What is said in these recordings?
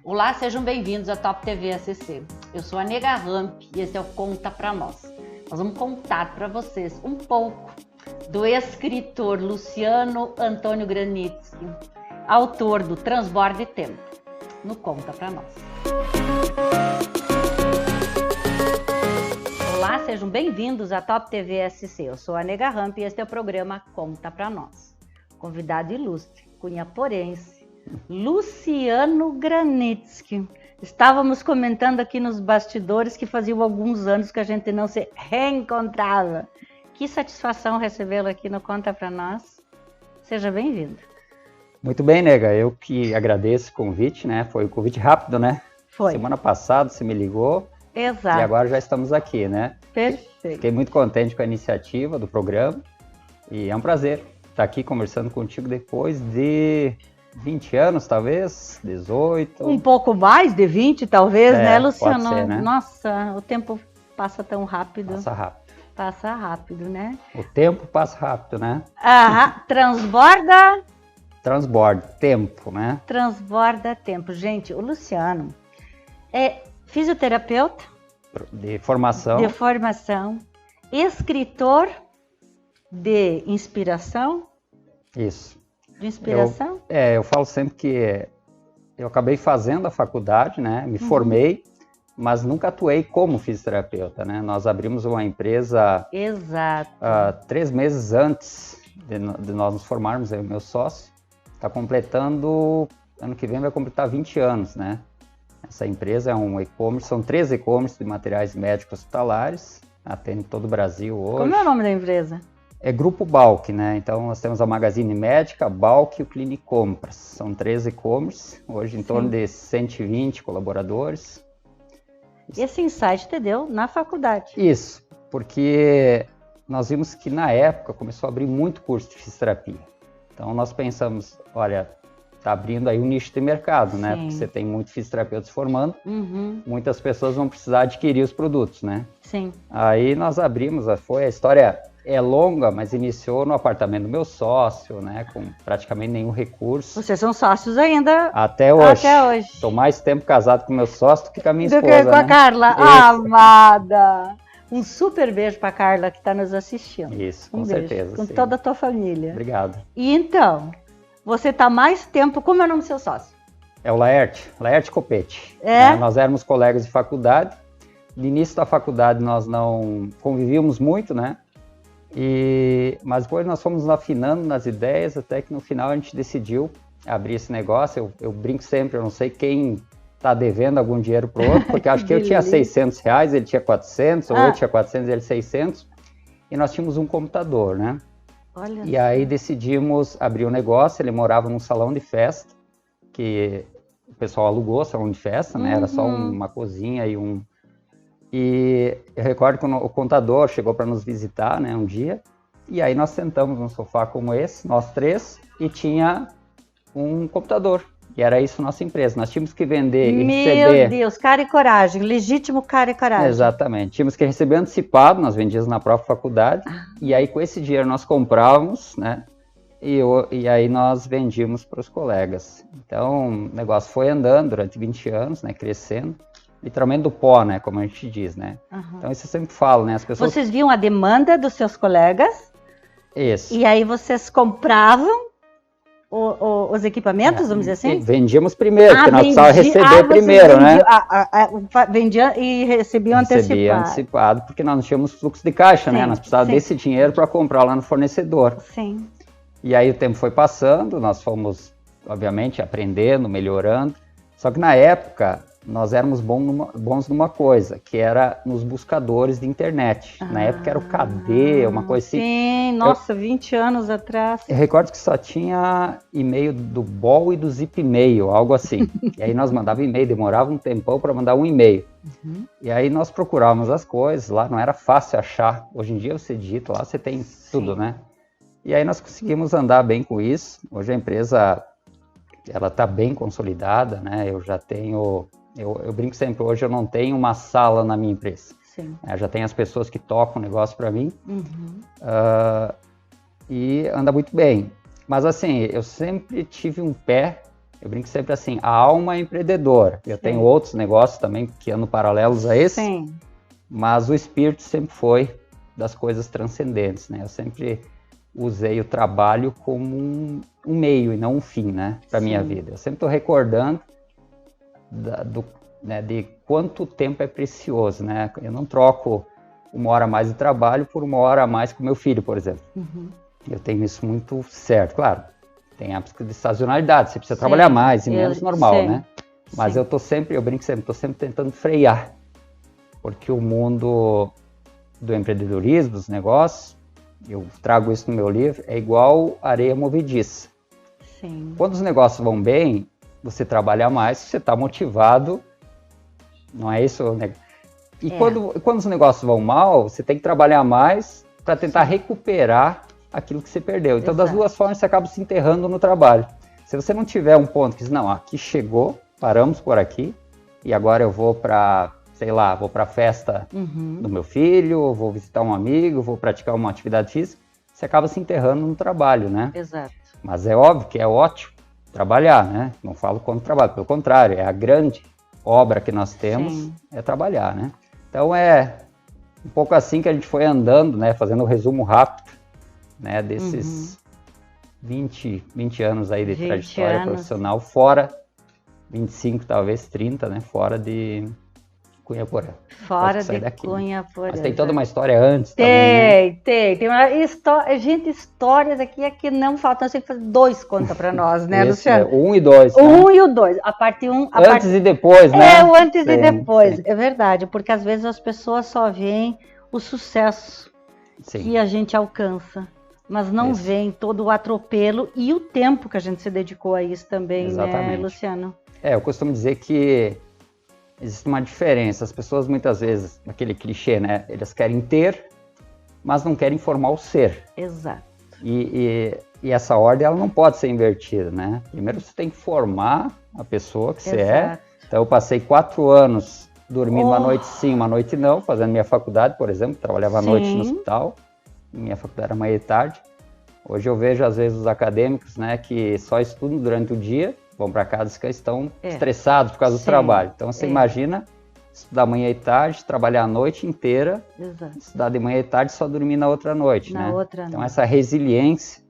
Olá, sejam bem-vindos à Top TV SCC. Eu sou a Nega Ramp e esse é o Conta Pra Nós. Nós vamos contar para vocês um pouco do escritor Luciano Antônio Granitsky, autor do Transborde Tempo, no Conta Pra Nós. Olá, sejam bem-vindos à Top TV SCC. Eu sou a Nega Ramp e este é o programa Conta Pra Nós. Convidado ilustre, cunhaporense, Luciano Granitsky. Estávamos comentando aqui nos bastidores que faziam alguns anos que a gente não se reencontrava. Que satisfação recebê-lo aqui no Conta Pra Nós. Seja bem-vindo. Muito bem, Nega. Eu que agradeço o convite, né? Foi um convite rápido, né? Foi. Semana passada você me ligou. Exato. E agora já estamos aqui, né? Perfeito. Fiquei muito contente com a iniciativa do programa. E é um prazer estar aqui conversando contigo depois de 20 anos, talvez, 18. Um pouco mais de 20, talvez, né, Luciano? Pode ser, né? Nossa, o tempo passa tão rápido. Passa rápido. Passa rápido, né? O tempo passa rápido, né? Transborda tempo, né? Transborda tempo. Gente, o Luciano é fisioterapeuta De formação. Escritor de inspiração. Isso. De inspiração? Eu falo sempre que eu acabei fazendo a faculdade, né? Me formei, mas nunca atuei como fisioterapeuta, né? Nós abrimos uma empresa. Exato. 3 meses antes de nós nos formarmos, eu e meu sócio. Está completando, ano que vem vai completar 20 anos, né? Essa empresa é um e-commerce, são 3 e-commerce de materiais médicos hospitalares, atende todo o Brasil hoje. Como é o nome da empresa? É Grupo Balk, né? Então nós temos a Magazine Médica, Balk e o Clinic Compras. São 3 e-commerce, hoje em torno de 120 colaboradores. Esse insight te deu na faculdade. Isso, porque nós vimos que na época começou a abrir muito curso de fisioterapia. Então nós pensamos, olha, tá abrindo aí um nicho de mercado, né? Porque você tem muitos fisioterapeutas formando, muitas pessoas vão precisar adquirir os produtos, né? Sim. Aí nós abrimos, a história é longa, mas iniciou no apartamento do meu sócio, né? Com praticamente nenhum recurso. Vocês são sócios ainda? Até hoje. Até hoje. Estou mais tempo casado com meu sócio do que com a minha esposa, Do que com a né? Carla. Isso. Amada! Um super beijo para Carla que está nos assistindo. Isso, com com beijo, certeza. com sim. toda a tua família. Obrigado. E então, você está mais tempo... Como é o nome do seu sócio? É o Laerte Copete. É? Nós éramos colegas de faculdade. No início da faculdade nós não convivíamos muito, né? Mas depois nós fomos afinando nas ideias, até que no final a gente decidiu abrir esse negócio. Eu brinco sempre, eu não sei quem está devendo algum dinheiro para o outro, porque acho que eu tinha R$600, ele tinha 400, ou eu tinha 400 e ele 600, e nós tínhamos um computador, né? Olha e aí decidimos abrir um negócio. Ele morava num salão de festa, que o pessoal alugou salão de festa, né? Era só uma cozinha e um... E eu recordo que o contador chegou para nos visitar, né, um dia, e aí nós sentamos num sofá como esse, nós 3, e tinha um computador. E era isso nossa empresa. Nós tínhamos que vender e receber... Meu Deus, cara e coragem, legítimo cara e coragem. Exatamente. Tínhamos que receber antecipado, nós vendíamos na própria faculdade, e aí com esse dinheiro nós comprávamos, né, e aí nós vendíamos para os colegas. Então o negócio foi andando durante 20 anos, né, crescendo. Literalmente do pó, né, como a gente diz, né. Então isso eu sempre falo, né, as pessoas... Vocês viam a demanda dos seus colegas? Isso. E aí vocês compravam os equipamentos, vamos dizer assim? Vendíamos primeiro, porque nós precisávamos receber primeiro, né? Vendiam e recebiam antecipado, porque nós não tínhamos fluxo de caixa, né? Nós precisávamos desse dinheiro para comprar lá no fornecedor. Sim. E aí o tempo foi passando, nós fomos, obviamente, aprendendo, melhorando. Só que na época nós éramos bons numa coisa, que era nos buscadores de internet. Na época era o KD, uma coisa assim. Sim, nossa, 20 anos atrás. Eu recordo que só tinha e-mail do Bol e do Zipmail, algo assim. E aí nós mandávamos e-mail, demorava um tempão para mandar um e-mail. E aí nós procurávamos as coisas, lá não era fácil achar. Hoje em dia você digita lá, você tem tudo, né? E aí nós conseguimos andar bem com isso. Hoje a empresa, ela está bem consolidada, né? Eu já tenho... Eu brinco sempre, hoje eu não tenho uma sala na minha empresa. Sim. Já tem as pessoas que tocam o negócio para mim. E anda muito bem. Mas assim, eu sempre tive um pé Eu brinco sempre assim, a alma é empreendedora. Eu tenho outros negócios também que andam paralelos a esse, Sim. Mas o espírito sempre foi das coisas transcendentes, né? Eu sempre usei o trabalho como um meio e não um fim, né? Para minha vida. Eu sempre estou recordando de quanto tempo é precioso, né? Eu não troco 1 hora a mais de trabalho por 1 hora a mais com meu filho, por exemplo. Eu tenho isso muito certo. Claro, tem épocas de sazonalidade, você precisa trabalhar mais e menos, normal, né? Mas eu brinco sempre, estou sempre tentando frear. Porque o mundo do empreendedorismo, dos negócios, eu trago isso no meu livro, é igual areia movediça. Sim. Quando os negócios vão bem, você trabalha mais, você está motivado, não é isso? Né? E quando os negócios vão mal, você tem que trabalhar mais para tentar recuperar aquilo que você perdeu. Então, das duas formas, você acaba se enterrando no trabalho. Se você não tiver um ponto que diz, não, aqui chegou, paramos por aqui, e agora eu vou para... sei lá, vou para a festa do meu filho, vou visitar um amigo, vou praticar uma atividade física, você acaba se enterrando no trabalho, né? Exato. Mas é óbvio que é ótimo trabalhar, né? Não falo contra o trabalho, pelo contrário, é a grande obra que nós temos, é trabalhar, né? Então é um pouco assim que a gente foi andando, né? Fazendo um resumo rápido, né? Desses 20 anos aí de trajetória profissional, fora 25, talvez 30, né? Fora de Cunha-Porã. Fora de Cunha-Porã. Mas tem toda uma história antes também, né? Tem uma história, gente, histórias aqui é que não faltam, você tem que fazer 2 conta para nós, né, Luciano? 1 e 2. O 1 e o 2, a parte 1... Antes e depois, né? O antes e depois, é verdade, porque às vezes as pessoas só veem o sucesso que a gente alcança, mas não veem todo o atropelo e o tempo que a gente se dedicou a isso também, né, Luciano? Eu costumo dizer que existe uma diferença. As pessoas muitas vezes, aquele clichê, né? Elas querem ter, mas não querem formar o ser. Exato. E essa ordem ela não pode ser invertida, né? Primeiro você tem que formar a pessoa que você é. Então eu passei 4 anos dormindo uma noite sim, uma noite não, fazendo minha faculdade, por exemplo. Trabalhava à noite no hospital. Minha faculdade era manhã e tarde. Hoje eu vejo às vezes os acadêmicos, né, que só estudam durante o dia, vão para casa e estão estressados por causa do trabalho. Então você imagina estudar manhã e tarde, trabalhar a noite inteira, estudar de manhã e tarde e só dormir na outra noite, né? Então essa resiliência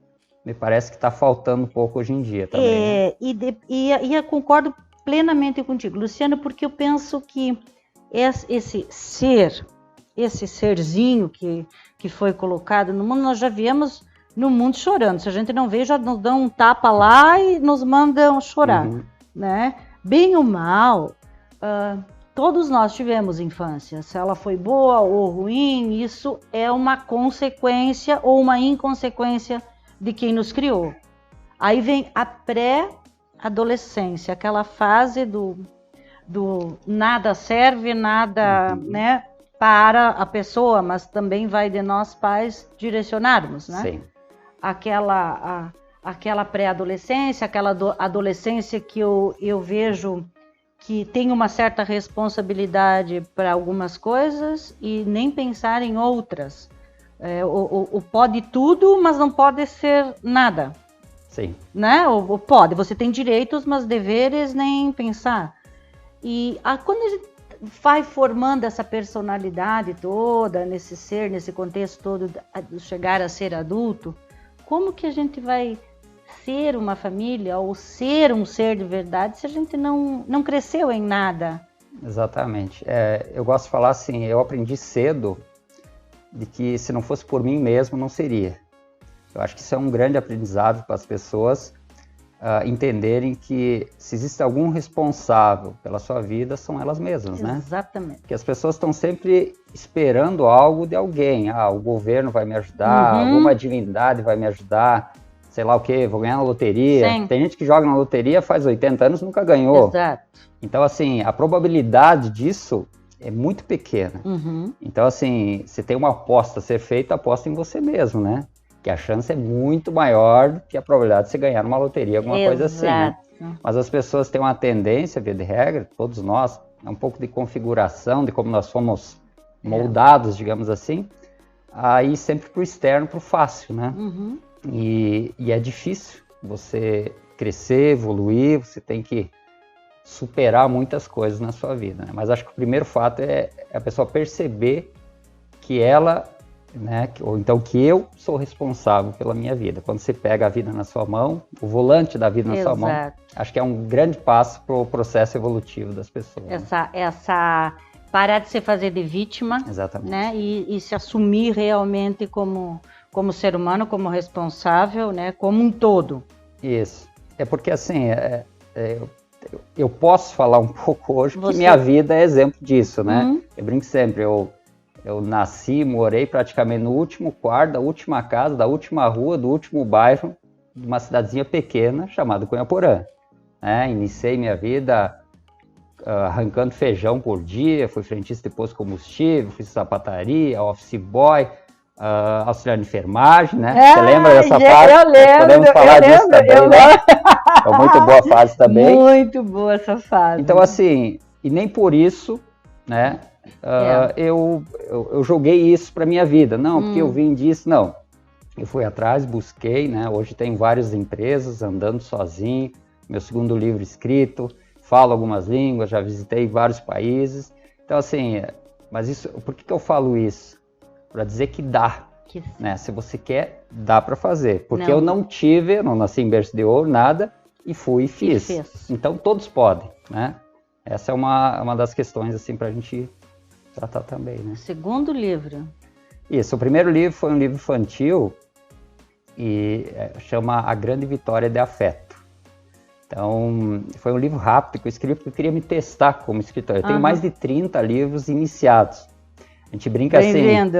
me parece que está faltando um pouco hoje em dia também. E eu concordo plenamente contigo, Luciano, porque eu penso que esse serzinho que foi colocado no mundo, nós já viemos no mundo chorando. Se a gente não vê, já nos dão um tapa lá e nos mandam chorar, né? Bem ou mal, todos nós tivemos infância. Se ela foi boa ou ruim, isso é uma consequência ou uma inconsequência de quem nos criou. Aí vem a pré-adolescência, aquela fase do nada serve, nada, né, para a pessoa, mas também vai de nós pais direcionarmos, né? Sim. Aquela pré-adolescência, aquela adolescência que eu vejo que tem uma certa responsabilidade para algumas coisas e nem pensar em outras. O pode tudo, mas não pode ser nada. Sim. Né? O pode, você tem direitos, mas deveres nem pensar. E quando a gente vai formando essa personalidade toda, nesse ser, nesse contexto todo, chegar a ser adulto, como que a gente vai ser uma família ou ser um ser de verdade se a gente não cresceu em nada? Exatamente. Eu gosto de falar assim, eu aprendi cedo de que se não fosse por mim mesmo, não seria. Eu acho que isso é um grande aprendizado para as pessoas entenderem que se existe algum responsável pela sua vida, são elas mesmas, né? Exatamente. Porque as pessoas estão sempre esperando algo de alguém. O governo vai me ajudar, alguma divindade vai me ajudar, sei lá o quê, vou ganhar na loteria. Sim. Tem gente que joga na loteria faz 80 anos e nunca ganhou. Exato. Então, assim, a probabilidade disso é muito pequena. Então, assim, se tem uma aposta a ser feita, aposta em você mesmo, né? Que a chance é muito maior do que a probabilidade de você ganhar numa loteria, alguma coisa assim, né? Mas as pessoas têm uma tendência, via de regra, todos nós, um pouco de configuração, de como nós fomos moldados, digamos assim, a ir sempre para o externo, para o fácil, né? E é difícil você crescer, evoluir, você tem que superar muitas coisas na sua vida, né? Mas acho que o primeiro fato é a pessoa perceber que ela, né, ou então que eu sou responsável pela minha vida. Quando você pega a vida na sua mão, o volante da vida na sua mão, acho que é um grande passo para o processo evolutivo das pessoas. Essa parar de se fazer de vítima, exatamente, né, e se assumir realmente como ser humano, como responsável, né, como um todo. Isso. É porque assim, eu posso falar um pouco hoje que minha vida é exemplo disso, né? Eu brinco sempre, eu nasci, morei praticamente no último quarto, da última casa, da última rua, do último bairro, de uma cidadezinha pequena chamada Cunhaporã. Né? Iniciei minha vida arrancando feijão por dia, fui frentista de posto de combustível, fiz sapataria, office boy, auxiliar de enfermagem, né? Você lembra dessa fase? Eu lembro. Podemos falar disso também, né? É muito boa fase também. Muito boa essa fase. Então, assim, e nem por isso, né? Eu joguei isso para minha vida. Não, porque eu vim disso, não. Eu fui atrás, busquei, né? Hoje tenho várias empresas, andando sozinho, meu segundo livro escrito, falo algumas línguas, já visitei vários países. Então, assim, mas isso, por que eu falo isso? Para dizer que dá, né? Se você quer, dá para fazer. Porque eu não nasci em berço de ouro, nada, e fui e fiz. Então, todos podem, né? Essa é uma das questões, assim, para a gente tratar também, né? Segundo livro. Isso, o primeiro livro foi um livro infantil e chama A Grande Vitória de Afeto. Então, foi um livro rápido que eu escrevi porque eu queria me testar como escritor. Eu tenho mais de 30 livros iniciados. A gente brinca assim... Bem-vindo,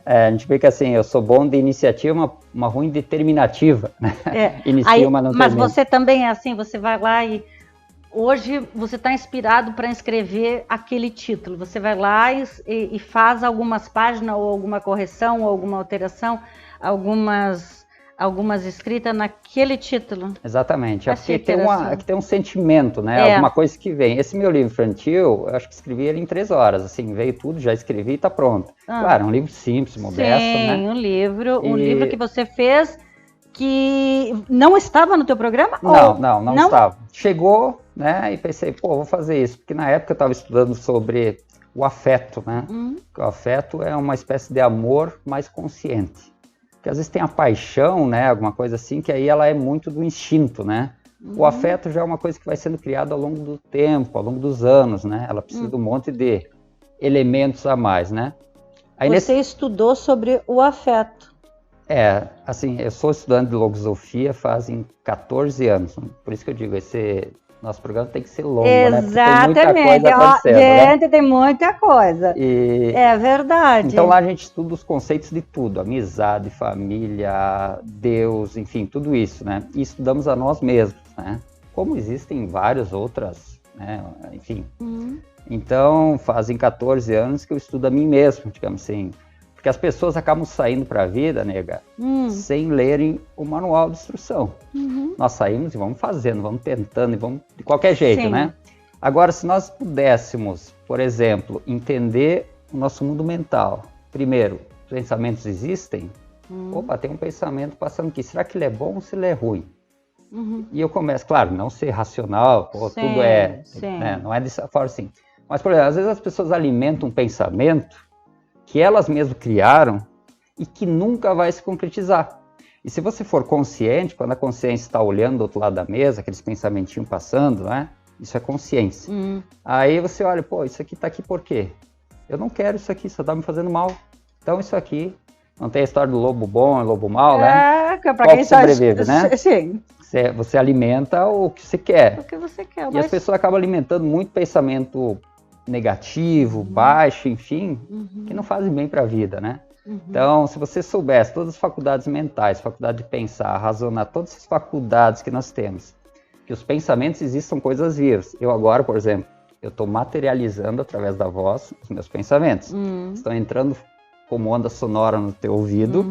a gente brinca assim, eu sou bom de iniciativa, uma ruim determinativa. Né? Inicia, mas não termina. Mas você também é assim, você vai lá e... Hoje você está inspirado para escrever aquele título. Você vai lá e faz algumas páginas, ou alguma correção, ou alguma alteração, algumas escritas naquele título. Exatamente. Aqui tem um sentimento, né? Alguma coisa que vem. Esse meu livro infantil, eu acho que escrevi ele em 3 horas. Assim, veio tudo, já escrevi e está pronto. Claro, é um livro simples, modesto, né? Sim, um livro que você fez que não estava no teu programa? Não estava. Chegou, né, e pensei, vou fazer isso, porque na época eu estava estudando sobre o afeto, né? O afeto é uma espécie de amor mais consciente. Porque às vezes tem a paixão, né, alguma coisa assim, que aí ela é muito do instinto, né? O afeto já é uma coisa que vai sendo criada ao longo do tempo, ao longo dos anos, né? Ela precisa de um monte de elementos a mais, né? Aí você estudou sobre o afeto. Assim, eu sou estudante de logosofia fazem 14 anos, por isso que eu digo, esse nosso programa tem que ser longo, exatamente, né? Porque tem muita coisa acontecendo, gente, tem muita coisa, é verdade. Então lá a gente estuda os conceitos de tudo, amizade, família, Deus, enfim, tudo isso, né? E estudamos a nós mesmos, né? Como existem várias outras, né? Enfim. Então fazem 14 anos que eu estudo a mim mesmo, digamos assim. Porque as pessoas acabam saindo para a vida, nega, sem lerem o manual de instrução. Nós saímos e vamos fazendo, vamos tentando, e vamos de qualquer jeito, né? Agora, se nós pudéssemos, por exemplo, entender o nosso mundo mental. Primeiro, os pensamentos existem? Opa, tem um pensamento passando aqui. Será que ele é bom ou se ele é ruim? E eu começo, claro, não ser racional, tudo é... Né, não é dessa forma assim. Mas, por exemplo, às vezes as pessoas alimentam um pensamento que elas mesmas criaram e que nunca vai se concretizar. E se você for consciente, quando a consciência está olhando do outro lado da mesa, aqueles pensamentinhos passando, né? Isso é consciência. Aí você olha, isso aqui está aqui por quê? Eu não quero isso aqui, só está me fazendo mal. Então isso aqui, não tem a história do lobo bom e lobo mau, né? Que é para quem sobrevive, né? Sim. Você alimenta o que você quer. O que você quer. E as pessoas acabam alimentando muito pensamento negativo, baixo, enfim, que não fazem bem para a vida, né? Então, se você soubesse todas as faculdades mentais, faculdade de pensar, razonar, todas as faculdades que nós temos, que os pensamentos existam coisas vivas. Eu agora, por exemplo, eu estou materializando através da voz os meus pensamentos. Estão entrando como onda sonora no teu ouvido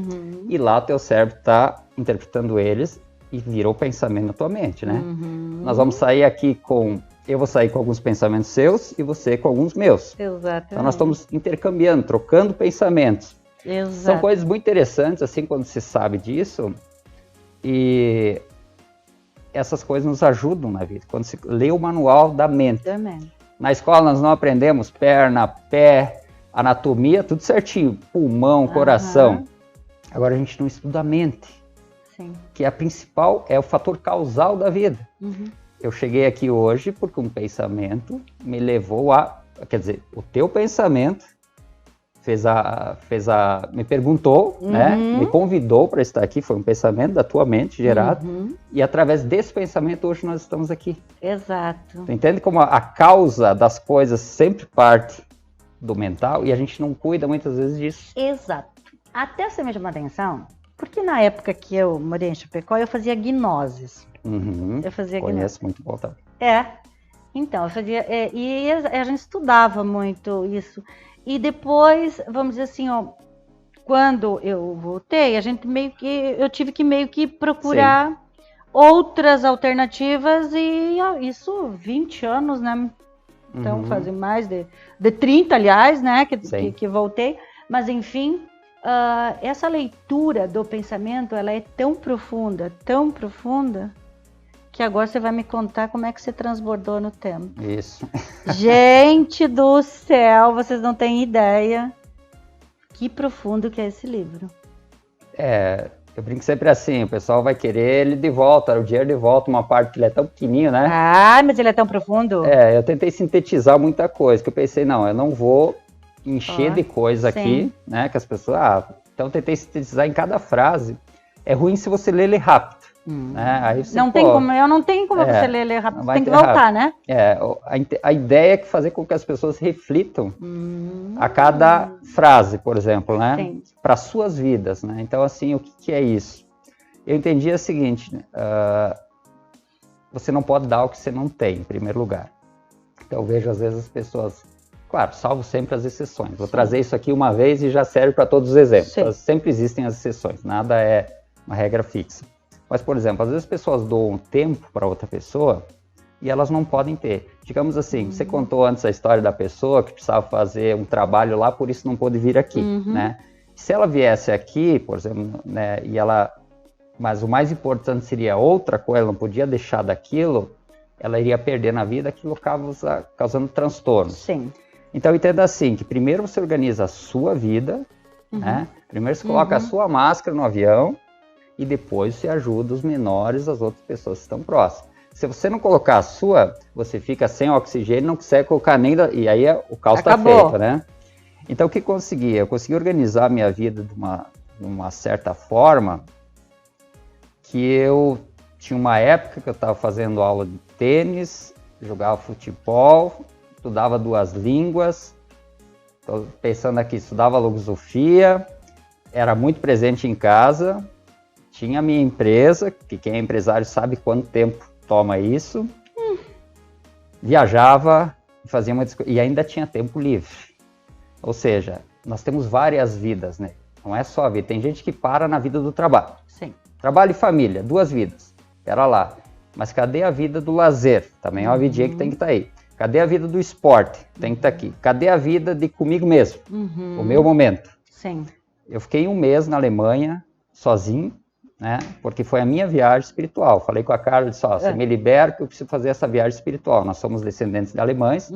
e lá o teu cérebro está interpretando eles e virou pensamento na tua mente, né? Nós vamos sair aqui eu vou sair com alguns pensamentos seus e você com alguns meus. Exatamente. Então nós estamos intercambiando, trocando pensamentos. Exato. São coisas muito interessantes, assim, quando você sabe disso. E essas coisas nos ajudam na vida. Quando se lê o manual da mente. Também. Na escola nós não aprendemos perna, pé, anatomia, tudo certinho. Pulmão, coração. Agora a gente não estuda a mente. Sim. Que é a principal, é o fator causal da vida. Eu cheguei aqui hoje porque um pensamento me levou a... Quer dizer, o teu pensamento me perguntou, né? Me convidou para estar aqui, foi um pensamento da tua mente gerado, e através desse pensamento hoje nós estamos aqui. Exato. Tu entende como a causa das coisas sempre parte do mental e a gente não cuida muitas vezes disso? Exato. Até você me chamou a atenção, porque na época que eu morei em Chapecó, eu fazia gnoses. Eu fazia gnose. Conheço muito bom, tá? Então, eu fazia, e a gente estudava muito isso. E depois, vamos dizer assim, ó, quando eu voltei, eu tive que meio que procurar outras alternativas, e isso 20 anos, né? Então, fazem mais de 30, aliás, né, que voltei. Mas, enfim, essa leitura do pensamento, ela é tão profunda, que agora você vai me contar como é que você transbordou no tempo. Isso. Gente do céu, vocês não têm ideia que profundo que é esse livro. Eu brinco sempre assim, o pessoal vai querer ele de volta, o dinheiro de volta, uma parte que ele é tão pequenininho, né? Mas ele é tão profundo? Eu tentei sintetizar muita coisa, que eu pensei, não, eu não vou encher de coisa aqui, né, que as pessoas... então eu tentei sintetizar em cada frase. É ruim se você ler ele rápido. Né? Aí você, eu não tenho como você ler ele rápido, você tem que voltar, né? A ideia é que fazer com que as pessoas reflitam a cada frase, por exemplo, né? Para suas vidas, né? Então, assim, o que é isso? Eu entendi o seguinte, você não pode dar o que você não tem, em primeiro lugar. Então, eu vejo, às vezes, as pessoas... Claro, salvo sempre as exceções. Vou trazer isso aqui uma vez e já serve para todos os exemplos. Sempre existem as exceções, nada é uma regra fixa. Mas, por exemplo, às vezes as pessoas doam tempo para outra pessoa e elas não podem ter. Digamos assim, você contou antes a história da pessoa que precisava fazer um trabalho lá, por isso não pôde vir aqui, né? Se ela viesse aqui, por exemplo, né, mas o mais importante seria outra coisa, ela não podia deixar daquilo, ela iria perder na vida, aquilo causando transtorno. Então, entenda assim, que primeiro você organiza a sua vida, né? Primeiro você coloca a sua máscara no avião, e depois você ajuda os menores, as outras pessoas que estão próximas. Se você não colocar a sua, você fica sem oxigênio, não consegue colocar nem... E aí o caos está feito, né? Então, o que eu consegui? Eu consegui organizar a minha vida de uma certa forma que eu tinha uma época que eu estava fazendo aula de tênis, jogava futebol, estudava 2 línguas, estou pensando aqui, estudava logosofia, era muito presente em casa... Tinha a minha empresa, que quem é empresário sabe quanto tempo toma isso. Viajava, fazia e ainda tinha tempo livre. Ou seja, nós temos várias vidas, né? Não é só a vida. Tem gente que para na vida do trabalho. Trabalho e família, 2 vidas. Espera lá. Mas cadê a vida do lazer? Também é uma vidinha que tem que estar aí. Cadê a vida do esporte? Tem que estar aqui. Cadê a vida de comigo mesmo? O meu momento. Eu fiquei 1 mês na Alemanha, sozinho, né? Porque foi a minha viagem espiritual. Falei com a Carla, disse, você me libera que eu preciso fazer essa viagem espiritual. Nós somos descendentes de alemães,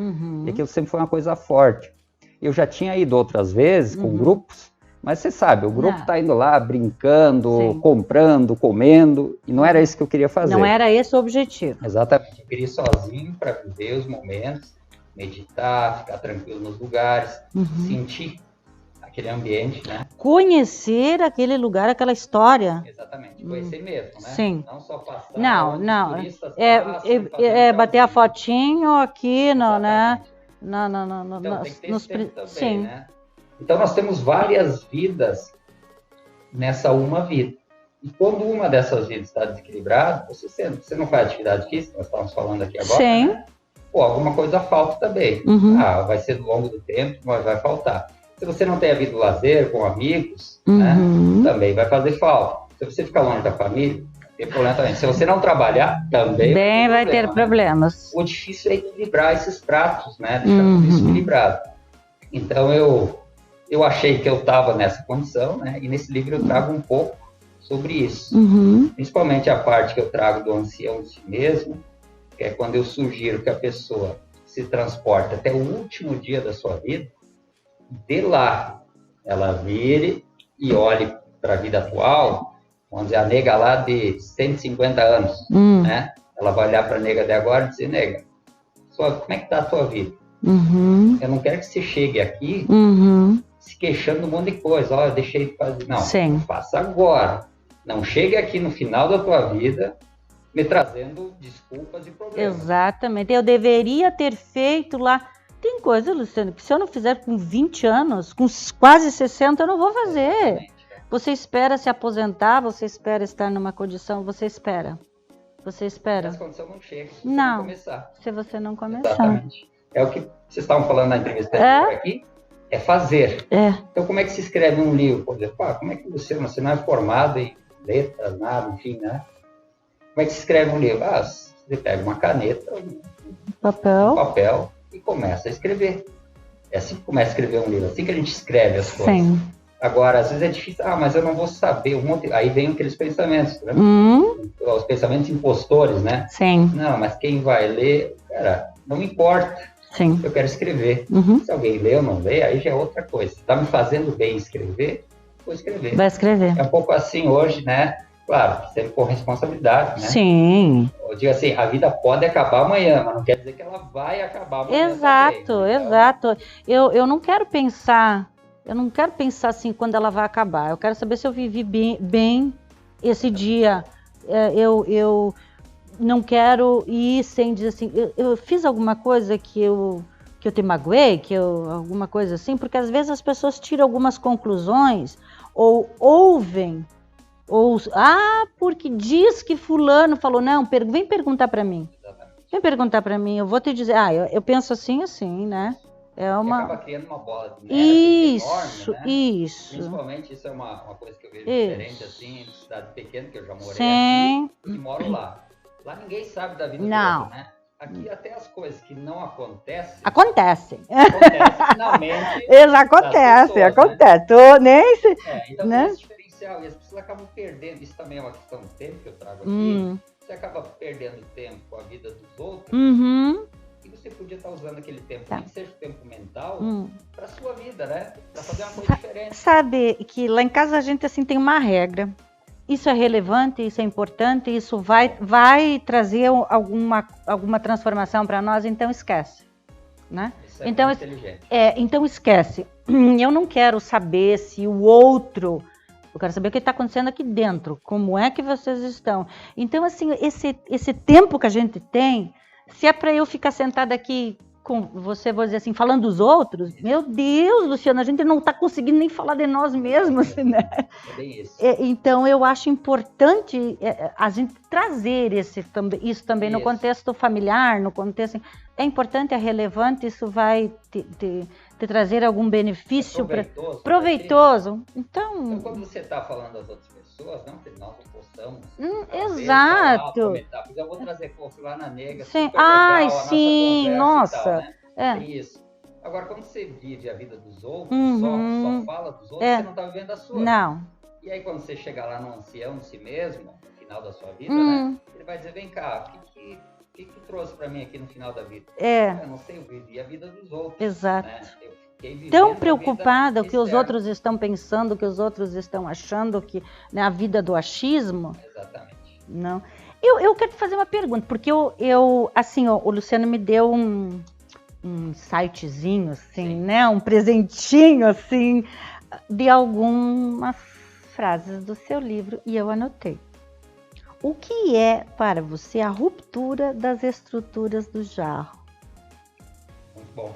e aquilo sempre foi uma coisa forte. Eu já tinha ido outras vezes com grupos, mas você sabe, o grupo está indo lá brincando, comprando, comendo, e não era isso que eu queria fazer. Não era esse o objetivo. Exatamente. Eu queria ir sozinho para viver os momentos, meditar, ficar tranquilo nos lugares, sentir aquele ambiente, né? Conhecer aquele lugar, aquela história. Exatamente, conhecer mesmo, né? Sim. Não só passar. Não. Bater a fotinho aqui, né? Então, tem que ter esse tempo também, né? Então, nós temos várias vidas nessa uma vida. E quando uma dessas vidas está desequilibrada, você não faz atividade física, nós estamos falando aqui agora, né? Alguma coisa falta também. Vai ser ao longo do tempo, mas vai faltar. Se você não tem a vida do lazer com amigos, né, também vai fazer falta. Se você ficar longe da família, tem problema também. Se você não trabalhar, também vai ter problemas. O difícil é equilibrar esses pratos, né? Deixar tudo isso equilibrado. Então, eu achei que eu estava nessa condição, né? E nesse livro eu trago um pouco sobre isso. Uhum. Principalmente a parte que eu trago do ancião de si mesmo, que é quando eu sugiro que a pessoa se transporte até o último dia da sua vida, de lá ela vire e olhe para a vida atual, vamos dizer, a nega lá de 150 anos, né? Ela vai olhar para a nega de agora e dizer, nega, como é que está a tua vida? Uhum. Eu não quero que você chegue aqui se queixando de um monte de coisa. Eu deixei de fazer. Não, Sim. faça agora. Não chegue aqui no final da tua vida me trazendo desculpas e problemas. Exatamente. Eu deveria ter feito lá. Tem coisa, Luciano, que se eu não fizer com 20 anos, com quase 60, eu não vou fazer. Exatamente. Você espera se aposentar, você espera estar numa condição, você espera. Essa condição não chega se você não começar. Se você não começar. Exatamente. É o que vocês estavam falando na entrevista aqui, é fazer. Então, como é que se escreve um livro? Por exemplo, como é que você não é formado em letras, nada, enfim, né? Como é que se escreve um livro? Você pega uma caneta, um papel e começa a escrever. É assim que começa a escrever um livro, assim que a gente escreve as coisas. Sim. Agora, às vezes é difícil, mas eu não vou saber. Aí vem aqueles pensamentos, né? Os pensamentos impostores, né? Sim. Não, mas quem vai ler, cara, não importa. Sim. Eu quero escrever. Se alguém lê ou não lê, aí já é outra coisa. Está me fazendo bem escrever, vou escrever. Vai escrever. É um pouco assim hoje, né? Claro, sempre com responsabilidade, né? Sim. Eu digo assim, a vida pode acabar amanhã, mas não quer dizer que ela vai acabar amanhã. Exato, também. Então, exato. Eu não quero pensar assim quando ela vai acabar. Eu quero saber se eu vivi bem esse dia. Eu não quero ir sem dizer assim, eu fiz alguma coisa que eu te magoei, alguma coisa assim, porque às vezes as pessoas tiram algumas conclusões ou ouvem, porque diz que fulano falou, não, vem perguntar para mim. Vem perguntar para mim, eu vou te dizer, eu penso assim, né? Acaba criando uma bola de neve enorme, né? Isso. Principalmente, isso é uma coisa que eu vejo diferente, assim, em cidade pequena, que eu já morei aqui e moro lá. Lá ninguém sabe da vida do outro, né? Aqui até as coisas que não acontecem. Acontecem finalmente. Acontece. Então tem esse diferencial, e as pessoas acabam perdendo. Isso também é uma questão de tempo que eu trago aqui. Você acaba perdendo tempo com a vida dos outros. E você podia estar usando aquele tempo, nem que seja o tempo mental, para a sua vida, né? Para fazer uma coisa diferente. Sabe que lá em casa a gente assim tem uma regra. Isso é relevante, isso é importante, isso vai trazer alguma transformação para nós, então esquece, né? Isso é muito inteligente. Então esquece. Eu não quero saber se o outro, eu quero saber o que está acontecendo aqui dentro, como é que vocês estão. Então assim, esse tempo que a gente tem, se é para eu ficar sentada aqui com você, vou dizer assim, falando dos outros, meu Deus, Luciana, a gente não está conseguindo nem falar de nós mesmos, né? É bem isso. Então, eu acho importante a gente trazer isso também no contexto familiar, no contexto... É importante, é relevante, isso vai te trazer algum benefício proveitoso. Então, quando você está falando das outras pessoas, não que nós não possamos... exato. Comentar, eu vou trazer lá na nega, sim. Legal, sim, nossa. Tal, né? É isso. Agora, quando você vive a vida dos outros, só fala dos outros, você não está vivendo a sua. Não. E aí, quando você chegar lá no ancião de si mesmo, no final da sua vida, né? Ele vai dizer, vem cá, o que trouxe para mim aqui no final da vida? Eu não sei, eu vivi a vida dos outros. Exato. Né? Tão preocupada o que os outros estão pensando, o que os outros estão achando, que a vida do achismo. Exatamente. Não. Eu quero te fazer uma pergunta, porque assim, o Luciano me deu um sitezinho, assim, né? Um presentinho, assim, de algumas frases do seu livro, e eu anotei. O que é, para você, a ruptura das estruturas do jarro? Muito bom.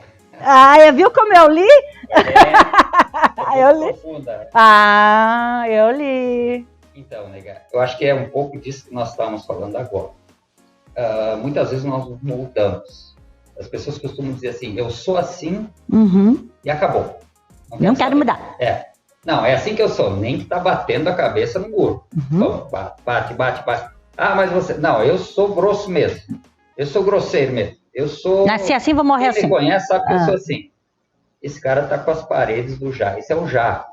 Viu como eu li? Eu li. Profunda. Eu li. Então, nega, eu acho que é um pouco disso que nós estamos falando agora. Muitas vezes nós nos moldamos. As pessoas costumam dizer assim, eu sou assim e acabou. Não quero mudar. Não, é assim que eu sou, nem que tá batendo a cabeça no muro. Então, bate. Mas você... Não, eu sou grosso mesmo. Eu sou grosseiro mesmo. Eu sou... Nasci assim, vou morrer assim. Quem me conhece sabe que eu sou assim. Esse cara tá com as paredes do jarro. Esse é o jarro.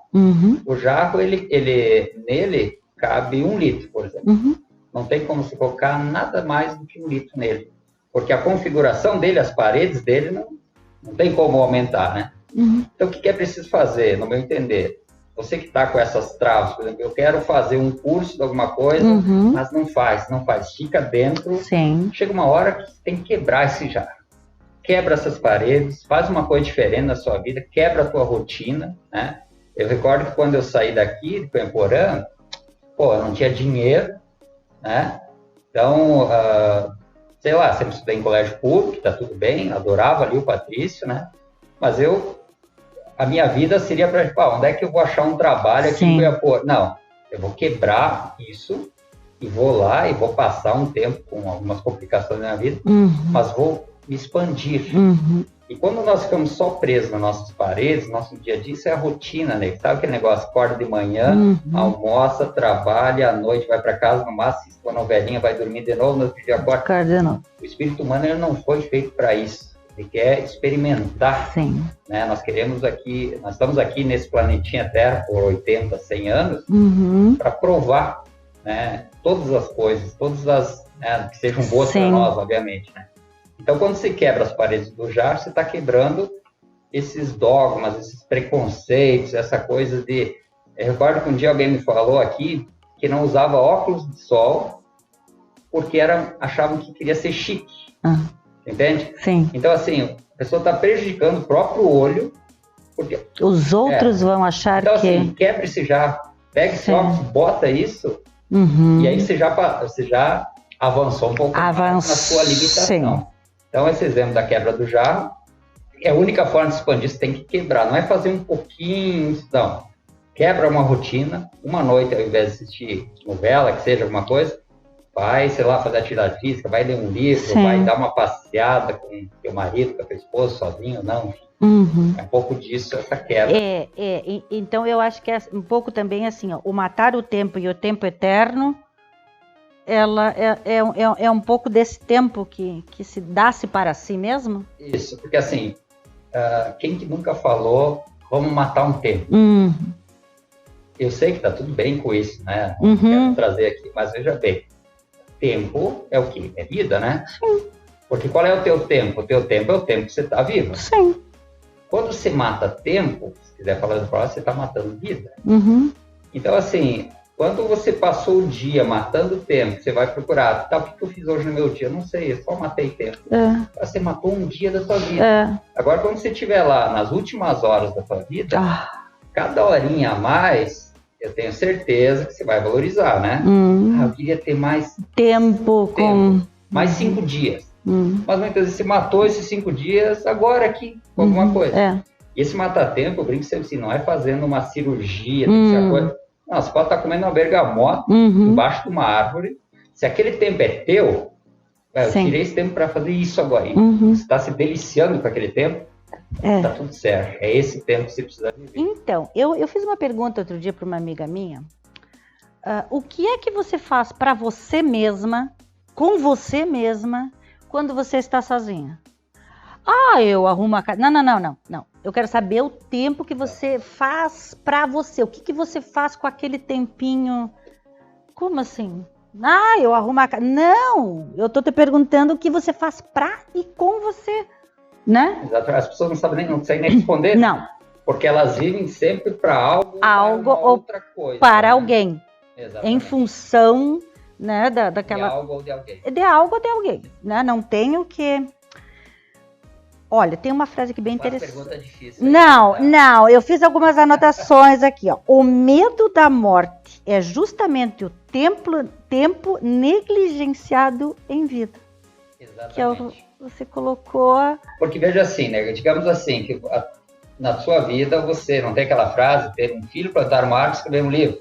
O jarro, nele, cabe 1 litro, por exemplo. Não tem como se colocar nada mais do que 1 litro nele. Porque a configuração dele, as paredes dele, não tem como aumentar, né? Então, o que é preciso fazer, no meu entender? Você que está com essas travas, por exemplo, eu quero fazer um curso de alguma coisa, mas não faz, fica dentro. Sim. Chega uma hora que você tem que quebrar esse jarro. Quebra essas paredes, faz uma coisa diferente na sua vida, quebra a tua rotina, né? Eu recordo que quando eu saí daqui, de Camporã, eu não tinha dinheiro, né? Então, sei lá, sempre estudei em colégio público, tá tudo bem, adorava ali o Patrício, né? Mas a minha vida seria para, onde é que eu vou achar um trabalho aqui em Goiapó? Não, eu vou quebrar isso e vou lá e vou passar um tempo com algumas complicações na minha vida, mas vou me expandir. E quando nós ficamos só presos nas nossas paredes, nosso dia a dia, isso é a rotina, né? Sabe aquele negócio? Acorda de manhã, almoça, trabalha, à noite vai para casa, no máximo, assiste uma novelinha, vai dormir de novo, no outro dia acorda. O espírito humano ele não foi feito para isso. Ele quer experimentar. Né? Nós estamos aqui nesse planetinha Terra por 80, 100 anos, para provar, né, todas as coisas, que sejam boas para nós, obviamente, né? Então, quando você quebra as paredes do jarro, você está quebrando esses dogmas, esses preconceitos, essa coisa de... Eu recordo que um dia alguém me falou aqui que não usava óculos de sol porque achavam que queria ser chique. Entende? Sim. Então, assim, a pessoa está prejudicando o próprio olho. Porque, os outros vão achar então, que... Então, assim, quebra esse jarro, pega esse óculos, bota isso, e aí você já avançou um pouco mais na sua limitação. Então, esse exemplo da quebra do jarro é a única forma de expandir, você tem que quebrar. Não é fazer um pouquinho, não. Quebra uma rotina, uma noite, ao invés de assistir novela, que seja alguma coisa, vai, sei lá, fazer atividade física, vai ler um livro, vai dar uma passeada com o teu marido, com a tua esposa, sozinho, não. É um pouco disso, essa quebra. Então, eu acho que é um pouco também assim, ó, o matar o tempo e o tempo eterno, ela é um pouco desse tempo que se dá-se para si mesmo? Isso, porque assim, quem que nunca falou, vamos matar um tempo? Eu sei que tá tudo bem com isso, né? Não quero trazer aqui, mas veja bem, tempo é o quê? É vida, né? Sim. Porque qual é o teu tempo? O teu tempo é o tempo que você tá vivo. Sim. Quando você mata tempo, se quiser falar de próximo, você tá matando vida. Então, assim... Quando você passou o dia matando tempo, você vai procurar, o que eu fiz hoje no meu dia? Eu não sei, eu só matei tempo. Você matou um dia da sua vida. Agora, quando você estiver lá nas últimas horas da sua vida, cada horinha a mais, eu tenho certeza que você vai valorizar, né? Eu queria ter mais tempo. Mais 5 dias. Mas muitas vezes você matou esses 5 dias agora aqui, com alguma coisa. E esse matar tempo, eu brinco sempre assim, não é fazendo uma cirurgia, tem que ser a coisa... Não, você pode estar comendo uma bergamota embaixo de uma árvore. Se aquele tempo é teu, eu tirei esse tempo para fazer isso agora. Você está se deliciando com aquele tempo, está tudo certo. É esse tempo que você precisa viver. Então, eu fiz uma pergunta outro dia para uma amiga minha. O que é que você faz para você mesma, com você mesma, quando você está sozinha? Eu arrumo a casa. Não. Eu quero saber o tempo que você faz pra você. O que você faz com aquele tempinho? Como assim? Eu arrumo a casa. Não! Eu tô te perguntando o que você faz pra e com você, né? Exato. As pessoas não sabem não conseguem nem responder. Não. Porque elas vivem sempre para algo ou outra coisa. Para alguém. Exatamente. Em função, né, daquela... De algo ou de alguém. De algo ou de alguém, né? Não tenho que... Olha, tem uma frase aqui bem interessante. Pergunta difícil. Não, eu fiz algumas anotações aqui, ó. O medo da morte é justamente o tempo negligenciado em vida. Exatamente. Que você colocou... Porque veja assim, né? Digamos assim, que na sua vida você não tem aquela frase, ter um filho, plantar uma árvore, escrever um livro.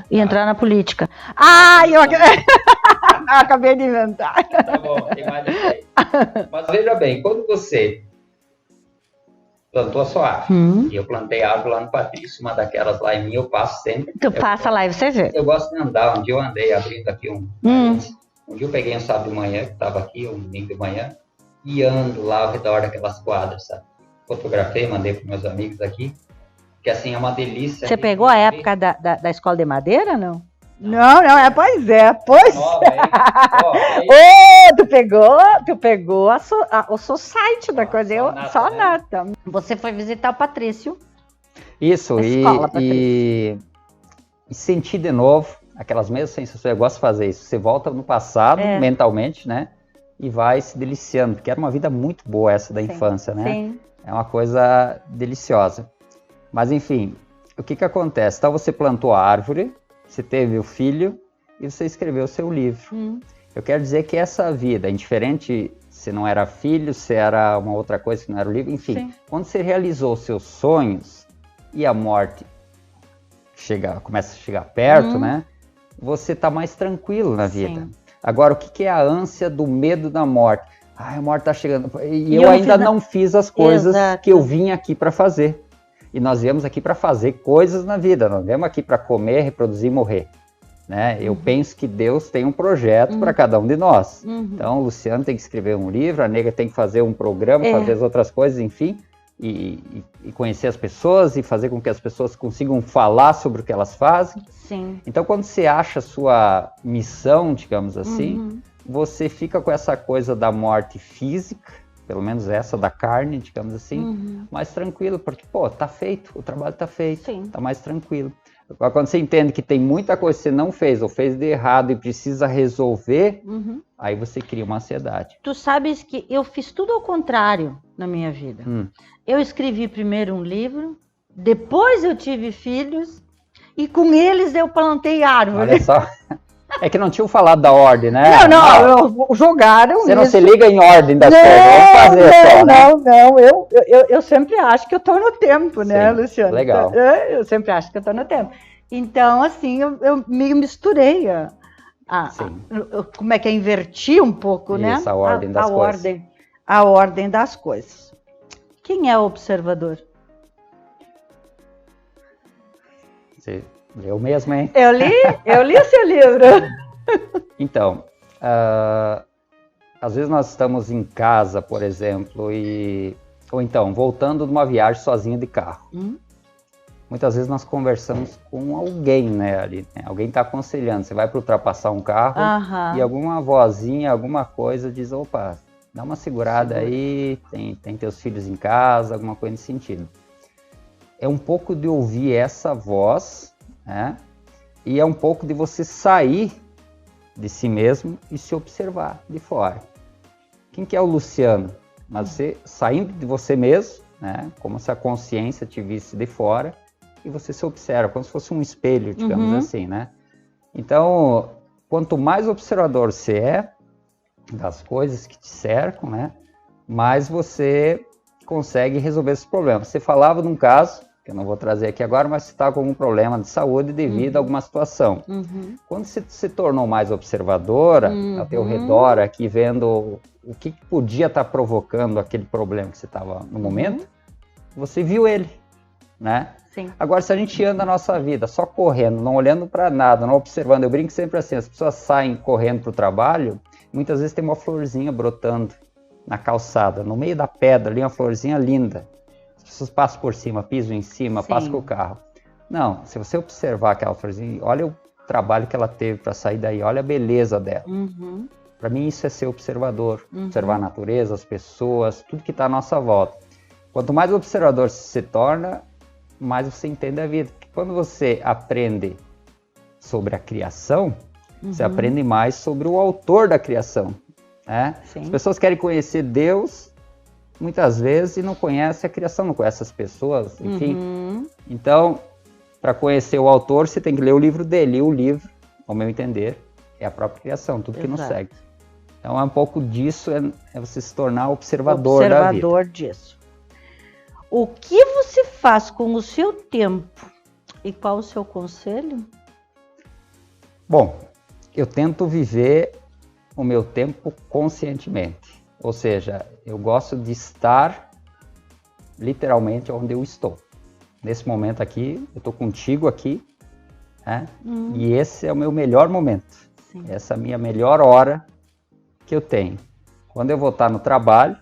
E entrar na política. Eu acabei de inventar. Tá bom, tem mais aí. Mas veja bem, quando você plantou a sua árvore, e eu plantei a árvore lá no Patrício, uma daquelas lá em mim, eu passo sempre. Tu passa lá e você vê. Eu gosto de andar, um dia eu andei abrindo aqui um dia eu peguei um sábado de manhã, que estava aqui, um domingo de manhã, e ando lá ao redor daquelas quadras, sabe? Fotografei, mandei para meus amigos aqui, que assim é uma delícia. Você pegou a época da escola de madeira, não? Não, pois é. Nova, hein? Tu pegou o society da coisa, só nota. Você foi visitar o Patrício. Isso, e sentir de novo aquelas mesmas sensações. Eu gosto de fazer isso. Você volta no passado, mentalmente, né? E vai se deliciando, porque era uma vida muito boa essa da infância, né? Sim. É uma coisa deliciosa. Mas, enfim, o que acontece? Então, você plantou a árvore, você teve o filho e você escreveu o seu livro. Eu quero dizer que essa vida, indiferente se não era filho, se era uma outra coisa que não era o livro, enfim, quando você realizou seus sonhos e a morte começa a chegar perto, né? Você está mais tranquilo na vida. Sim. Agora, o que é a ânsia do medo da morte? A morte está chegando. E eu ainda não fiz as coisas que eu vim aqui para fazer. E nós viemos aqui para fazer coisas na vida. Nós viemos aqui para comer, reproduzir e morrer. Né? Eu penso que Deus tem um projeto para cada um de nós. Então, o Luciano tem que escrever um livro, a Nega tem que fazer um programa, fazer as outras coisas, enfim. E conhecer as pessoas e fazer com que as pessoas consigam falar sobre o que elas fazem. Sim. Então, quando você acha a sua missão, digamos assim, você fica com essa coisa da morte física, pelo menos essa da carne, digamos assim, mais tranquilo, porque, tá feito, o trabalho tá feito, tá mais tranquilo. Agora, quando você entende que tem muita coisa que você não fez ou fez de errado e precisa resolver, aí você cria uma ansiedade. Tu sabes que eu fiz tudo ao contrário na minha vida. Eu escrevi primeiro um livro, depois eu tive filhos e com eles eu plantei árvore. Olha só, é que não tinham falado da ordem, né? Não, jogaram você não se liga em ordem das coisas, vamos fazer só, né? Eu sempre acho que eu tô no tempo, né, Luciano? Legal. Eu sempre acho que eu tô no tempo. Então, assim, eu me misturei como é que é, inverti um pouco, né? Isso, a ordem das coisas. A ordem das coisas. Quem é o observador? Você leu mesmo, hein? Eu li o seu livro. Então, às vezes nós estamos em casa, por exemplo, ou então voltando de uma viagem sozinho de carro. Muitas vezes nós conversamos com alguém, né, ali. Né? Alguém está aconselhando. Você vai para ultrapassar um carro e alguma vozinha, alguma coisa diz, opa, dá uma segurada aí, tem teus filhos em casa, alguma coisa nesse sentido. É um pouco de ouvir essa voz, né? E é um pouco de você sair de si mesmo e se observar de fora. Quem que é o Luciano? Mas você saindo de você mesmo, né? Como se a consciência te visse de fora e você se observa, como se fosse um espelho, digamos assim, né? Então, quanto mais observador você é das coisas que te cercam, né? Mais você consegue resolver esses problemas. Você falava de um caso, que eu não vou trazer aqui agora, mas você está com algum problema de saúde devido a alguma situação. Quando você se tornou mais observadora, ao teu redor, aqui vendo o que podia estar provocando aquele problema que você estava no momento, você viu ele, né? Sim. Agora, se a gente anda a nossa vida só correndo, não olhando para nada, não observando, eu brinco sempre assim, as pessoas saem correndo para o trabalho, muitas vezes tem uma florzinha brotando na calçada, no meio da pedra ali, uma florzinha linda. As pessoas passam por cima, pisam em cima, passam com o carro. Não, se você observar aquela florzinha, olha o trabalho que ela teve para sair daí, olha a beleza dela. Para mim isso é ser observador, observar a natureza, as pessoas, tudo que está à nossa volta. Quanto mais observador você se torna, mais você entende a vida. Porque quando você aprende sobre a criação, você aprende mais sobre o autor da criação. Né? As pessoas querem conhecer Deus, muitas vezes, e não conhecem a criação, não conhecem as pessoas, enfim. Então, para conhecer o autor, você tem que ler o livro dele. E o livro, ao meu entender, é a própria criação, tudo que nos segue. Então, é um pouco disso, é você se tornar observador da vida. Observador disso. O que você faz com o seu tempo e qual o seu conselho? Bom, eu tento viver o meu tempo conscientemente. Ou seja, eu gosto de estar literalmente onde eu estou. Nesse momento aqui, eu estou contigo aqui, né? E esse é o meu melhor momento. Essa é a minha melhor hora que eu tenho. Quando eu vou estar no trabalho,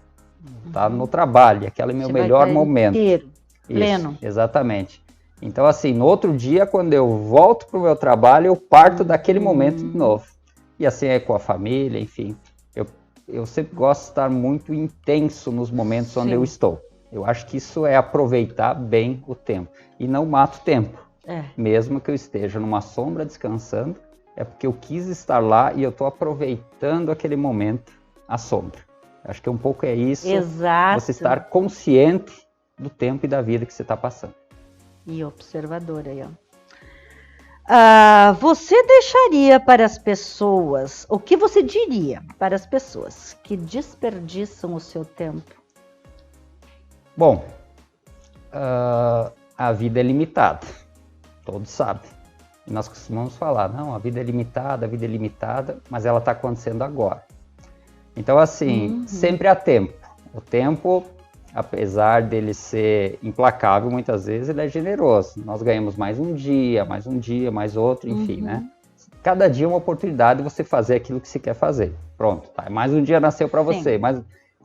tá no trabalho, aquele é o meu melhor momento. Inteiro, pleno. Isso, exatamente. Então, assim, no outro dia, quando eu volto para o meu trabalho, eu parto daquele momento de novo. E assim é com a família, enfim. Eu sempre gosto de estar muito intenso nos momentos onde eu estou. Eu acho que isso é aproveitar bem o tempo. E não mato o tempo. Mesmo que eu esteja numa sombra descansando, é porque eu quis estar lá e eu estou aproveitando aquele momento à sombra. Eu acho que um pouco é isso. Exato. Você estar consciente do tempo e da vida que você está passando. E observador aí, ó. Você deixaria para as pessoas, o que você diria para as pessoas que desperdiçam o seu tempo? Bom, a vida é limitada, todos sabem. E nós costumamos falar, não, a vida é limitada, mas ela está acontecendo agora. Então, assim, sempre há tempo. O tempo, apesar dele ser implacável, muitas vezes ele é generoso. Nós ganhamos mais um dia, mais outro, enfim, né? Cada dia é uma oportunidade de você fazer aquilo que você quer fazer. Pronto, tá? Mais um dia nasceu para você, mas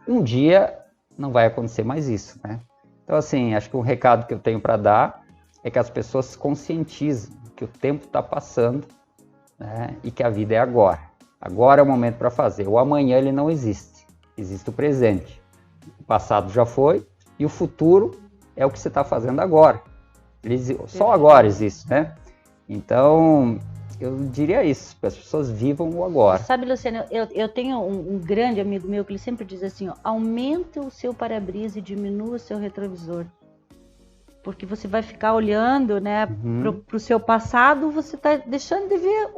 um dia não vai acontecer mais isso, né? Então, assim, acho que um recado que eu tenho para dar é que as pessoas se conscientizem que o tempo está passando, né? E que a vida é agora. Agora é o momento para fazer. O amanhã ele não existe, existe o presente. O passado já foi e o futuro é o que você está fazendo agora. Só agora existe, né? Então, eu diria isso, que as pessoas vivam o agora. Sabe, Luciano, eu tenho um grande amigo meu que ele sempre diz assim, ó, aumente o seu para-brisa e diminua o seu retrovisor. Porque você vai ficar olhando, né, para o seu passado, você está deixando de ver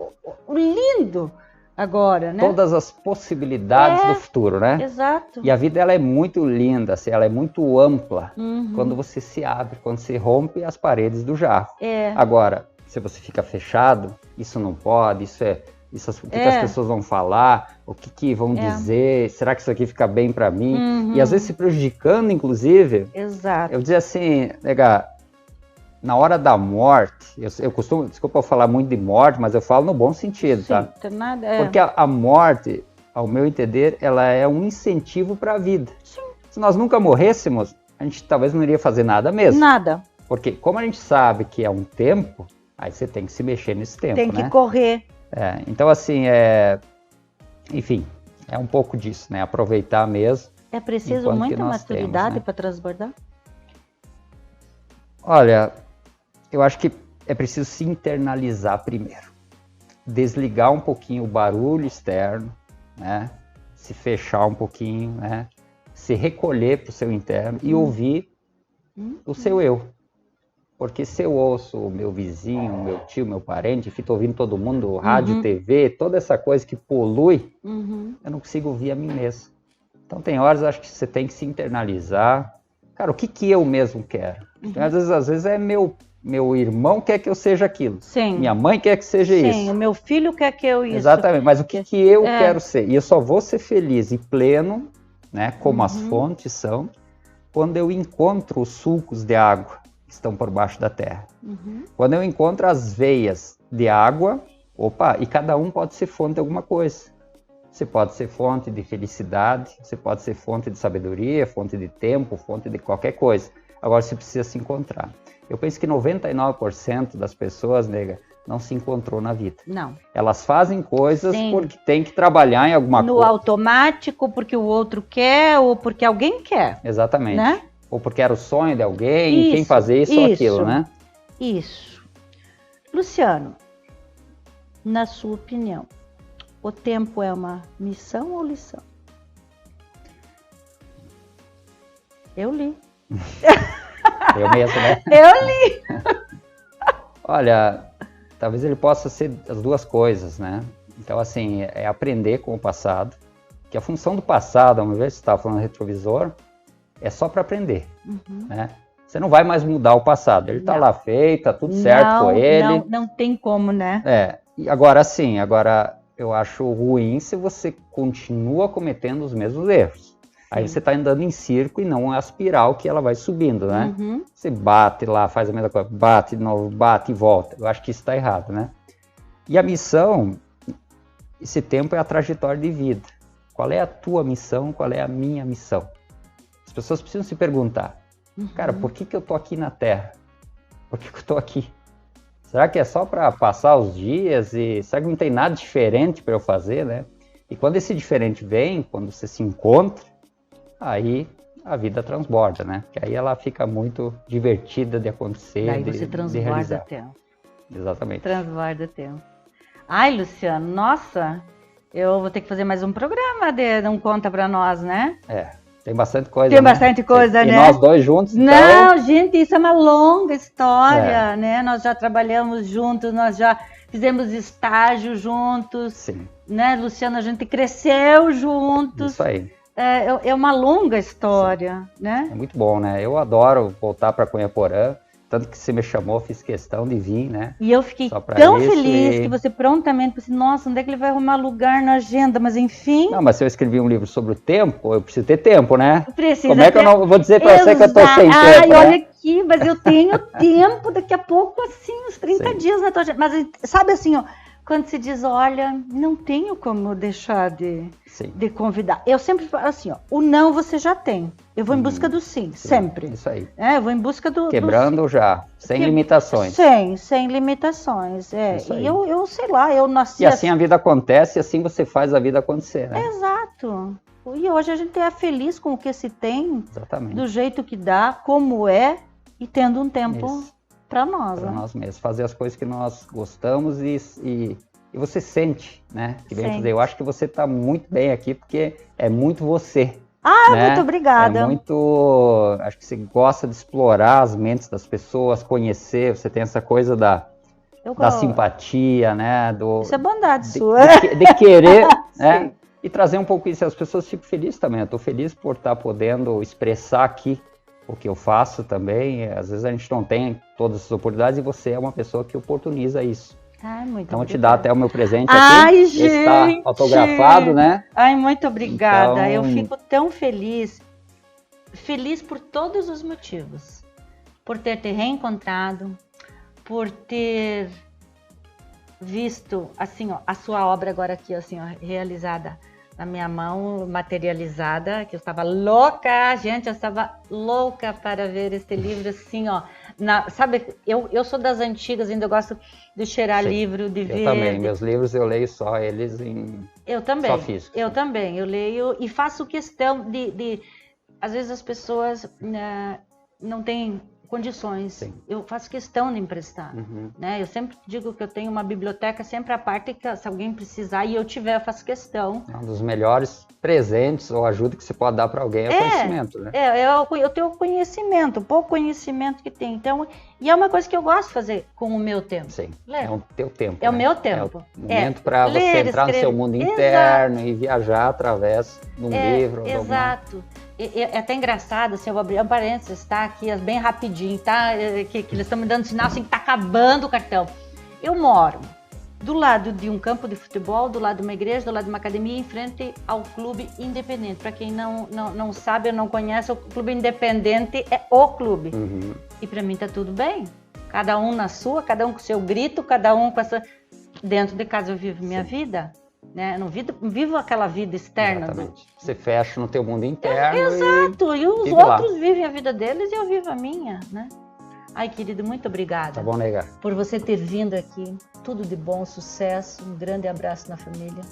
o lindo agora, né? Todas as possibilidades do futuro, né? Exato. E a vida ela é muito linda, assim, ela é muito ampla quando você se abre, quando você rompe as paredes do jarro. Agora, se você fica fechado, isso não pode, o que as pessoas vão falar, o que vão dizer, será que isso aqui fica bem para mim? E às vezes se prejudicando, inclusive. Exato. Eu dizia assim, nega, na hora da morte, eu costumo, desculpa eu falar muito de morte, mas eu falo no bom sentido, tá? Tem nada, Porque a morte, ao meu entender, ela é um incentivo para a vida. Sim. Se nós nunca morrêssemos, a gente talvez não iria fazer nada mesmo. Nada. Porque como a gente sabe que é um tempo, aí você tem que se mexer nesse tempo, tem que correr. Então, assim, enfim, é um pouco disso, né? Aproveitar mesmo. É preciso muita maturidade para transbordar? Olha, eu acho que é preciso se internalizar primeiro. Desligar um pouquinho o barulho externo, né? Se fechar um pouquinho, né? Se recolher para o seu interno e ouvir o seu eu. Porque se eu ouço o meu vizinho, o meu tio, meu parente, fico ouvindo todo mundo, rádio, TV, toda essa coisa que polui, eu não consigo ouvir a mim mesmo. Então tem horas, acho que você tem que se internalizar. Cara, o que eu mesmo quero? Então, às vezes é meu irmão quer que eu seja aquilo. Sim. Minha mãe quer que seja isso. Sim, o meu filho quer que eu isso. Exatamente, mas o que eu quero ser? E eu só vou ser feliz e pleno, né, como as fontes são, quando eu encontro os sulcos de água que estão por baixo da terra. Quando eu encontro as veias de água, e cada um pode ser fonte de alguma coisa. Você pode ser fonte de felicidade, você pode ser fonte de sabedoria, fonte de tempo, fonte de qualquer coisa. Agora você precisa se encontrar. Eu penso que 99% das pessoas, nega, não se encontrou na vida. Não. Elas fazem coisas porque tem que trabalhar em alguma coisa. No automático, porque o outro quer ou porque alguém quer. Exatamente. Né? Ou porque era o sonho de alguém, quem fazer isso ou aquilo, né? Isso. Luciano, na sua opinião, o tempo é uma missão ou lição? Eu li. Eu mesmo, né? Eu li. Olha, talvez ele possa ser as duas coisas, né? Então, assim, é aprender com o passado, que a função do passado, ao meu ver, você estava falando retrovisor, é só para aprender, né? Você não vai mais mudar o passado, ele está lá feito, tá tudo certo com ele. Não tem como, né? E agora sim, eu acho ruim se você continua cometendo os mesmos erros. Aí você está andando em círculo e não a espiral que ela vai subindo, né? Você bate lá, faz a mesma coisa, bate de novo, bate e volta. Eu acho que isso está errado, né? E a missão, esse tempo é a trajetória de vida. Qual é a tua missão, qual é a minha missão? As pessoas precisam se perguntar, cara, por que eu tô aqui na Terra? por que eu estou aqui? Será que é só para passar os dias e será que não tem nada diferente para eu fazer, né? E quando esse diferente vem, quando você se encontra, aí a vida transborda, né? Que aí ela fica muito divertida de acontecer, Daí você de transborda realizar. tempo. Exatamente. Transborda tempo. Ai, Luciano, nossa, eu vou ter que fazer mais um programa de Não Conta Pra Nós, né? Tem bastante coisa, Tem né? bastante coisa, né? E nós dois juntos, então... Não, gente, isso é uma longa história, né? Nós já trabalhamos juntos, nós já fizemos estágio juntos, Sim. né, Luciano? A gente cresceu juntos. Isso aí. É uma longa história, Sim. né? É muito bom, né? Eu adoro voltar para Cunhaporã, tanto que você me chamou, fiz questão de vir, né? E eu fiquei tão feliz que você prontamente pensou, nossa, onde é que ele vai arrumar lugar na agenda? Mas enfim... Não, mas se eu escrevi um livro sobre o tempo, eu preciso ter tempo, né? Precisa Como é que eu não vou dizer para você que eu tô sem tempo, Ai, né? olha aqui, mas eu tenho tempo, daqui a pouco, assim, uns 30 Sim. dias na tua agenda. Mas sabe assim, ó, quando se diz, olha, não tenho como deixar de convidar. Eu sempre falo assim, ó, o não você já tem. Eu vou em busca do sim, sempre. Isso aí. Eu vou em busca do... Quebrando já, sem limitações. Sem limitações, Isso aí. E eu sei lá, eu nasci... E assim a vida acontece, e assim você faz a vida acontecer, né? Exato. E hoje a gente é feliz com o que se tem, Exatamente. Do jeito que dá, como é, e tendo um tempo para nós. Para né? nós mesmos, fazer as coisas que nós gostamos e você sente, né? Que bem dizer, eu acho que você está muito bem aqui, porque é muito você. Né? Muito obrigada. É muito... Acho que você gosta de explorar as mentes das pessoas, conhecer, você tem essa coisa da simpatia, né? Isso é bondade sua. De querer, né? E trazer um pouco isso, as pessoas ficam felizes também. Eu estou feliz por estar podendo expressar aqui o que eu faço também. Às vezes a gente não tem todas as oportunidades e você é uma pessoa que oportuniza isso. Muito então, obrigada. te dá até o meu presente aqui. Gente! Está autografado, né? Muito obrigada. Então... Eu fico tão feliz. Feliz por todos os motivos. Por ter te reencontrado, por ter visto, assim, ó, a sua obra agora aqui, assim, ó, realizada na minha mão, materializada, que eu estava louca, gente, eu estava louca para ver este livro, assim, ó, sabe, eu sou das antigas, ainda gosto de cheirar livro, de ver... Eu também, meus livros eu leio só eles em... Eu também, só físico. Eu também, eu leio e faço questão de às vezes as pessoas não têm condições, eu faço questão de emprestar, né? Eu sempre digo que eu tenho uma biblioteca sempre à parte, que se alguém precisar e eu tiver, eu faço questão. Um dos melhores presentes ou ajuda que você pode dar para alguém é o conhecimento, né? Eu tenho conhecimento, pouco conhecimento que tem, então, e é uma coisa que eu gosto de fazer com o meu tempo. Sim, é o teu tempo. É o meu tempo. É o momento para você entrar no seu mundo interno e viajar através de um livro. Exato. É até engraçado, assim, eu vou abrir um parênteses, tá? Aqui, bem rapidinho, tá? Que eles estão me dando sinal, assim, que tá acabando o cartão. Eu moro do lado de um campo de futebol, do lado de uma igreja, do lado de uma academia, em frente ao Clube Independente. Para quem não sabe ou não conhece, o Clube Independente é o clube. E para mim tá tudo bem. Cada um na sua, cada um com o seu grito, cada um com essa... Dentro de casa eu vivo minha vida. Né? Eu não vivo aquela vida externa. Exatamente. Você fecha no teu mundo interno. Exato, e os outros vivem a vida deles e eu vivo a minha, né? Ai, querido, muito obrigada. Tá bom, nega. Por você ter vindo aqui. Tudo de bom, sucesso, um grande abraço na família.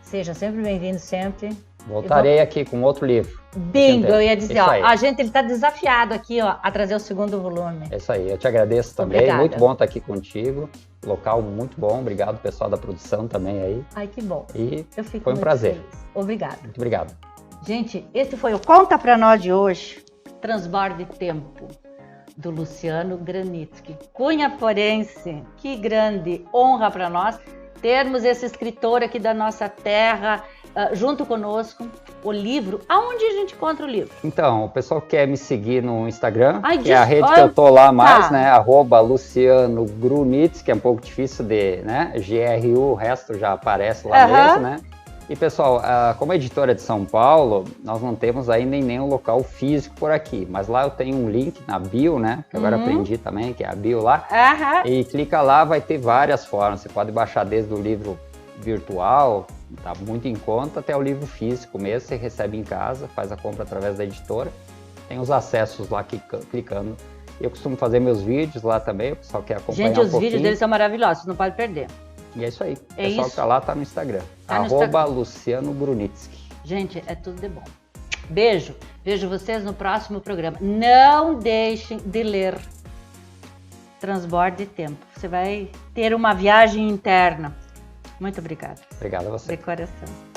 Seja sempre bem-vindo, sempre. Voltarei aqui com outro livro. Bingo, eu ia dizer, ó, a gente ele tá desafiado aqui, ó, a trazer o segundo volume. É isso aí, eu te agradeço também. Obrigada. Muito bom estar aqui contigo. Local muito bom, obrigado pessoal da produção também aí. Ai, que bom. E eu fico foi um prazer. Feliz. Obrigada. Muito obrigado. Gente, esse foi o Conta Pra Nós de hoje. Transborde Tempo, do Luciano Granitsky. Cunhaporense, que grande honra para nós termos esse escritor aqui da nossa terra junto conosco. O livro, aonde a gente encontra o livro? Então, o pessoal quer me seguir no Instagram, que é a rede que eu tô lá mais, né? @Luciano Grunitsky, que é um pouco difícil de, né? GRU, o resto já aparece lá mesmo, né? E pessoal, como editora de São Paulo, nós não temos ainda em nenhum local físico por aqui, mas lá eu tenho um link na bio, né? Que agora aprendi também, que é a bio lá. E clica lá, vai ter várias formas. Você pode baixar desde o livro virtual, tá muito em conta, até o livro físico mesmo. Você recebe em casa, faz a compra através da editora. Tem os acessos lá clicando Eu costumo fazer meus vídeos lá também, o pessoal quer acompanhar Gente, os vídeos deles são maravilhosos, não pode perder. E é isso aí. É o pessoal isso. que tá lá tá no Instagram. Tá no Luciano Grunitsky. Gente, é tudo de bom. Beijo. Vejo vocês no próximo programa. Não deixem de ler Transborde Tempo. Você vai ter uma viagem interna. Muito obrigada. Obrigado a você. De coração.